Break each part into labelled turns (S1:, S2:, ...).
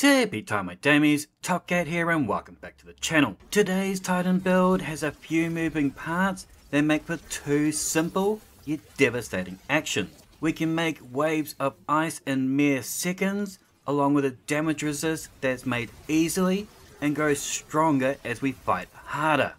S1: Tippy time my damies, Top Cat here and welcome back to the channel. Today's Titan build has a few moving parts that make for two simple yet devastating actions. We can make waves of ice in mere seconds along with a damage resist that's made easily and grows stronger as we fight harder.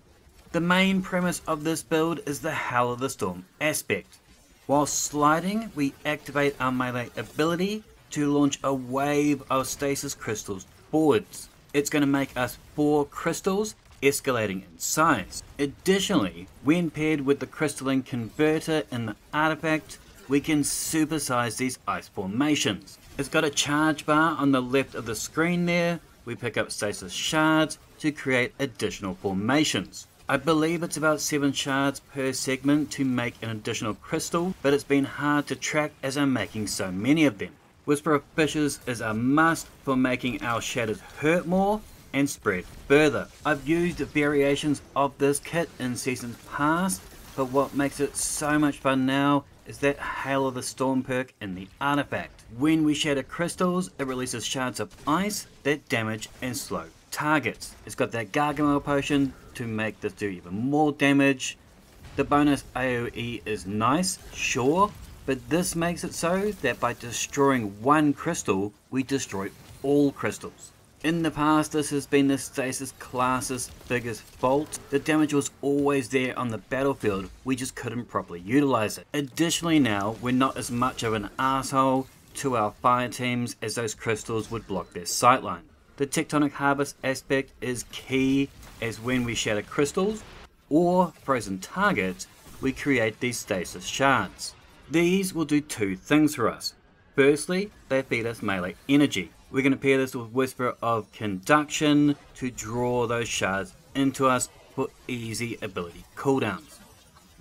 S1: The main premise of this build is the Howl of the Storm aspect. While sliding, we activate our melee ability to launch a wave of stasis crystals forwards. It's going to make us 4 crystals, escalating in size. Additionally, when paired with the crystalline converter in the artifact, we can supersize these ice formations. It's got a charge bar on the left of the screen there. We pick up stasis shards to create additional formations. I believe it's about 7 shards per segment to make an additional crystal, but it's been hard to track as I'm making so many of them. Whisper of Fishes is a must for making our shatters hurt more and spread further. I've used variations of this kit in seasons past, but what makes it so much fun now is that Hail of the Storm perk in the artifact. When we shatter crystals, it releases shards of ice that damage and slow targets. It's got that Gargamel potion to make this do even more damage. The bonus AoE is nice, sure, but this makes it so that by destroying one crystal, we destroy all crystals. In the past, this has been the Stasis class's biggest fault. The damage was always there on the battlefield, we just couldn't properly utilize it. Additionally now, we're not as much of an asshole to our fire teams as those crystals would block their sightline. The Tectonic Harvest aspect is key, as when we shatter crystals or frozen targets, we create these stasis shards. These will do 2 things for us. Firstly, they feed us melee energy. We're going to pair this with Whisper of Conduction to draw those shards into us for easy ability cooldowns.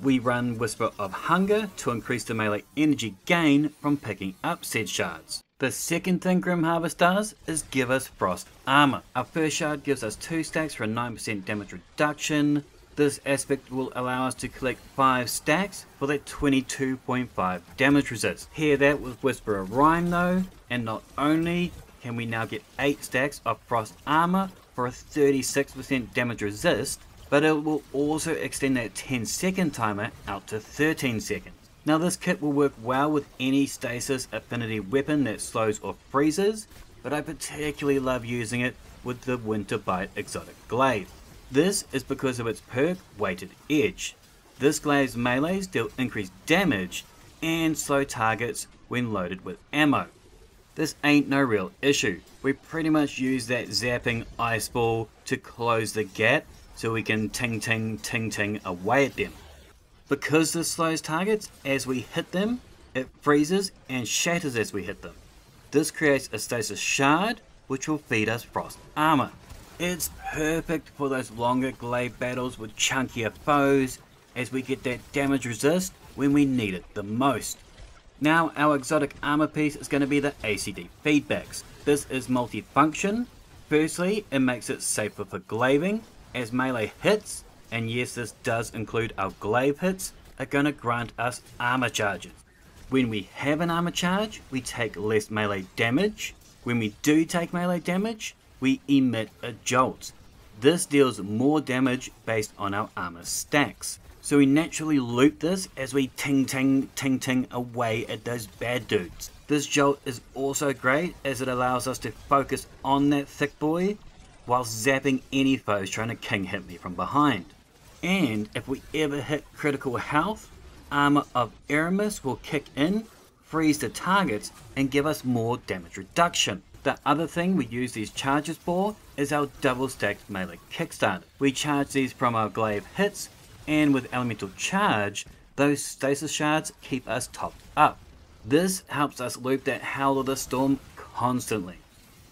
S1: We run Whisper of Hunger to increase the melee energy gain from picking up said shards. The second thing Grim Harvest does is give us Frost Armor. Our first shard gives us 2 stacks for a 9% damage reduction. This aspect will allow us to collect 5 stacks for that 22.5 damage resist. Pair that with Whisper of Rhyme though, and not only can we now get 8 stacks of Frost Armor for a 36% damage resist, but it will also extend that 10-second timer out to 13 seconds. Now this kit will work well with any stasis affinity weapon that slows or freezes, but I particularly love using it with the Winter Bite exotic glaive. This is because of its perk Weighted Edge. This glaive's melees deal increased damage and slow targets when loaded with ammo. This ain't no real issue. We pretty much use that zapping ice ball to close the gap so we can ting ting ting ting away at them. Because this slows targets as we hit them, it freezes and shatters as we hit them. This creates a stasis shard which will feed us Frost Armor. It's perfect for those longer glaive battles with chunkier foes as we get that damage resist when we need it the most. Now our exotic armor piece is going to be the ACD feedbacks. This is multifunction. Firstly, it makes it safer for glaving as melee hits, and yes, this does include our glaive hits, are going to grant us armor charges. When we have an armor charge, we take less melee damage. When we do take melee damage, we emit a jolt. This deals more damage based on our armor stacks. So we naturally loot this as we ting ting ting ting away at those bad dudes. This jolt is also great as it allows us to focus on that thick boy whilst zapping any foes trying to king hit me from behind. And if we ever hit critical health, Armor of Eramis will kick in, freeze the targets and give us more damage reduction. The other thing we use these charges for is our double stacked melee kickstarter. We charge these from our glaive hits, and with elemental charge, those stasis shards keep us topped up. This helps us loop that Howl of the Storm constantly.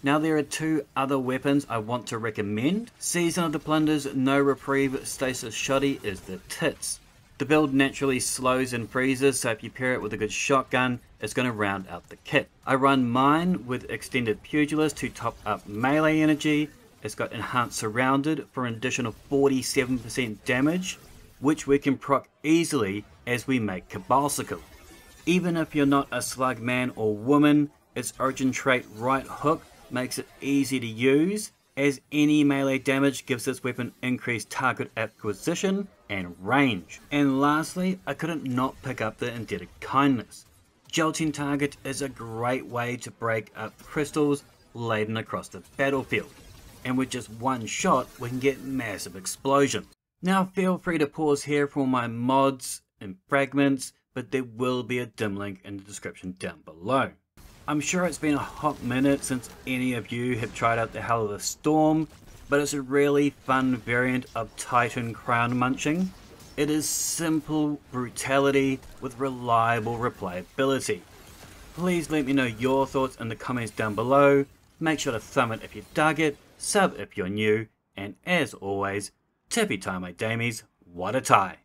S1: Now there are 2 other weapons I want to recommend. Season of the Plunder's No Reprieve Stasis Shoddy is the tits. The build naturally slows and freezes, so if you pair it with a good shotgun, it's going to round out the kit. I run mine with Extended Pugilist to top up melee energy. It's got Enhanced Surrounded for an additional 47% damage, which we can proc easily as we make Cabalsicle. Even if you're not a slug man or woman, its origin trait Right Hook makes it easy to use, as any melee damage gives this weapon increased target acquisition and range. And lastly, I couldn't not pick up the Indebted Kindness. Jolting Target is a great way to break up crystals laden across the battlefield, and with just one shot we can get massive explosions. Now feel free to pause here for my mods and fragments, but there will be a dim link in the description down below. I'm sure it's been a hot minute since any of you have tried out the Hell of the Storm, but it's a really fun variant of Titan Crown munching. It is simple brutality with reliable replayability. Please let me know your thoughts in the comments down below. Make sure to thumb it if you dug it, sub if you're new, and as always, tippy tie my damies, what a tie.